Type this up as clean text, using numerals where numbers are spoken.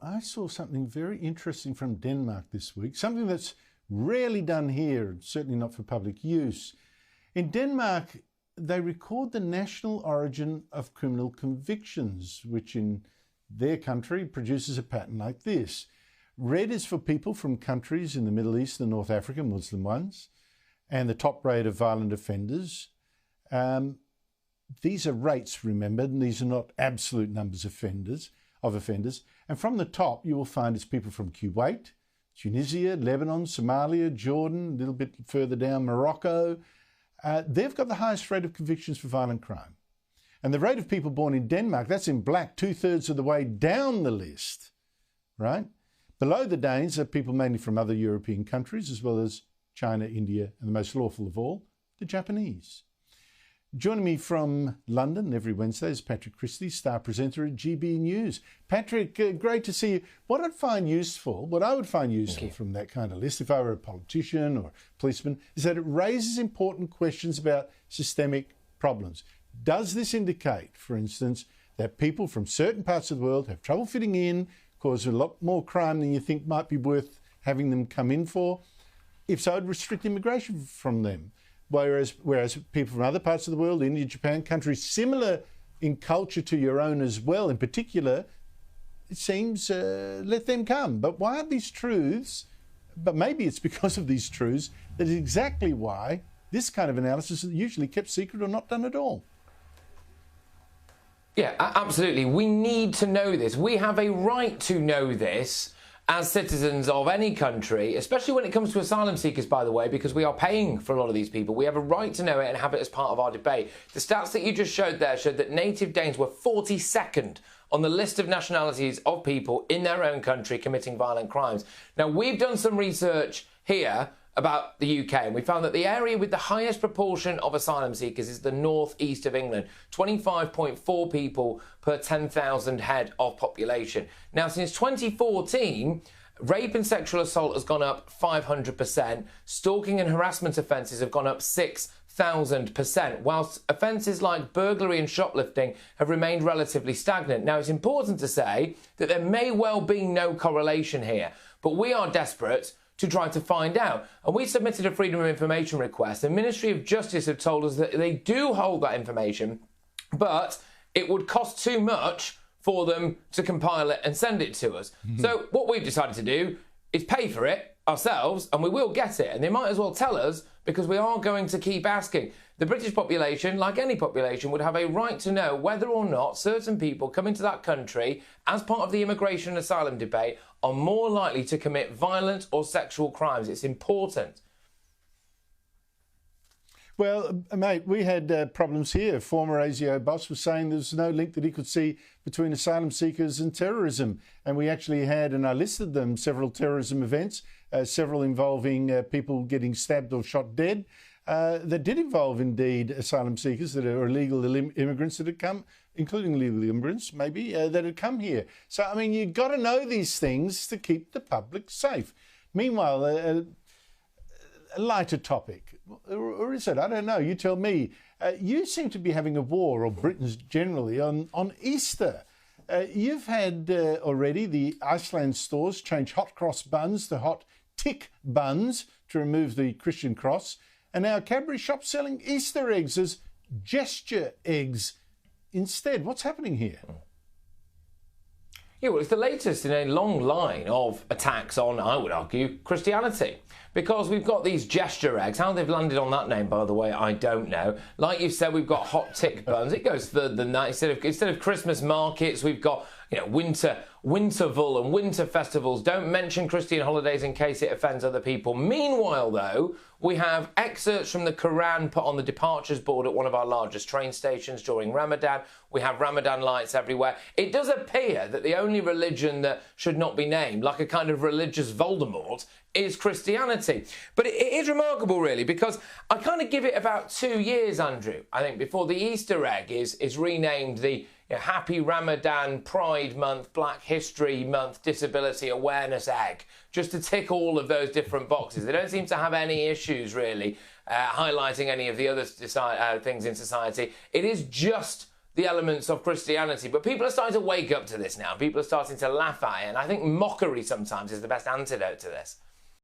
I saw something very interesting from Denmark this week, something that's rarely done here, certainly not for public use. In Denmark, they record the national origin of criminal convictions, which in their country produces a pattern like this. Red is for people from countries in the Middle East and North Africa, Muslim ones, and the top rate of violent offenders. These are rates, remember, and these are not absolute numbers of offenders. And from the top, you will find it's people from Kuwait, Tunisia, Lebanon, Somalia, Jordan, a little bit further down, Morocco. They've got the highest rate of convictions for violent crime. And the rate of people born in Denmark, that's in black, 2/3 of the way down the list, right? Below the Danes are people mainly from other European countries, as well as China, India, and the most lawful of all, the Japanese. Joining me from London every Wednesday is Patrick Christys, star presenter at GB News. Patrick, great to see you. What I would find useful from that kind of list, if I were a politician or policeman, is that it raises important questions about systemic problems. Does this indicate, for instance, that people from certain parts of the world have trouble fitting in, cause a lot more crime than you think might be worth having them come in for? If so, it'd restrict immigration from them. Whereas people from other parts of the world, India, Japan, countries similar in culture to your own as well, in particular, it seems, let them come. But why aren't these truths, but maybe it's because of these truths, that is exactly why this kind of analysis is usually kept secret or not done at all. Yeah, absolutely. We need to know this. We have a right to know this as citizens of any country, especially when it comes to asylum seekers, by the way, because we are paying for a lot of these people. We have a right to know it and have it as part of our debate. The stats that you just showed there showed that native Danes were 42nd on the list of nationalities of people in their own country committing violent crimes. Now, we've done some research here about the UK, and we found that the area with the highest proportion of asylum seekers is the northeast of England, 25.4 people per 10,000 head of population. Now, since 2014, rape and sexual assault has gone up 500%, stalking and harassment offences have gone up 6,000%, whilst offences like burglary and shoplifting have remained relatively stagnant. Now, it's important to say that there may well be no correlation here, but we are desperate to try to find out. And we submitted a Freedom of Information request. The Ministry of Justice have told us that they do hold that information, but it would cost too much for them to compile it and send it to us. So what we've decided to do is pay for it ourselves, and we will get it. And they might as well tell us, because we are going to keep asking. The British population, like any population, would have a right to know whether or not certain people coming to that country as part of the immigration and asylum debate are more likely to commit violent or sexual crimes. It's important. Well, mate, we had problems here. Former ASIO boss was saying there's no link that he could see between asylum seekers and terrorism. And we actually had, and I listed them, several terrorism events, several involving people getting stabbed or shot dead, that did involve, indeed, asylum seekers that are illegal immigrants that had come, including illegal immigrants, maybe, that had come here. So, I mean, you've got to know these things to keep the public safe. Meanwhile, a lighter topic, or is it? I don't know. You tell me. You seem to be having a war, or Britons generally, on Easter. You've had already the Iceland stores change hot cross buns to hot tick buns to remove the Christian cross. And now Cadbury shops selling Easter eggs as gesture eggs instead. What's happening here? Yeah, well, it's the latest in a long line of attacks on, I would argue, Christianity. Because we've got these gesture eggs. How they've landed on that name, by the way, I don't know. Like you said, we've got hot tick buns. It goes further than that. Instead of Christmas markets, we've got, you know, winterval and winter festivals. Don't mention Christian holidays in case it offends other people. Meanwhile, though, we have excerpts from the Quran put on the departures board at one of our largest train stations during Ramadan. We have Ramadan lights everywhere. It does appear that the only religion that should not be named, like a kind of religious Voldemort, is Christianity. But it is remarkable, really, because I kind of give it about 2 years, Andrew, I think, before the Easter egg is renamed the Happy Ramadan, Pride Month, Black History Month, Disability Awareness Egg, just to tick all of those different boxes. They don't seem to have any issues, really, highlighting any of the other things in society. It is just the elements of Christianity. But people are starting to wake up to this now. People are starting to laugh at it. And I think mockery sometimes is the best antidote to this.